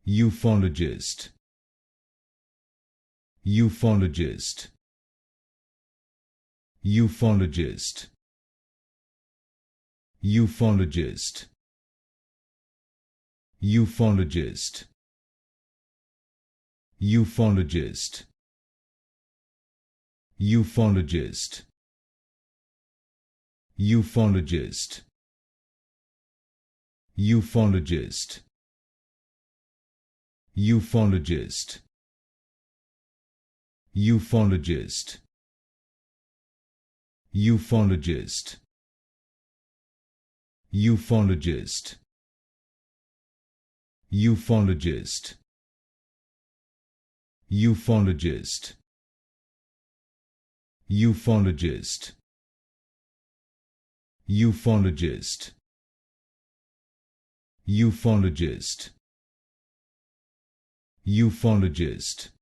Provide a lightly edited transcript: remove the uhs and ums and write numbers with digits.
Ufologist. Ufologist. Ufologist. Ufologist. Ufologist. Ufologist. Ufologist. Ufologist. Ufologist. Ufologist. Ufologist. Ufologist. Ufologist. Ufologist. Ufologist. Ufologist. Ufologist. Ufologist. Ufologist.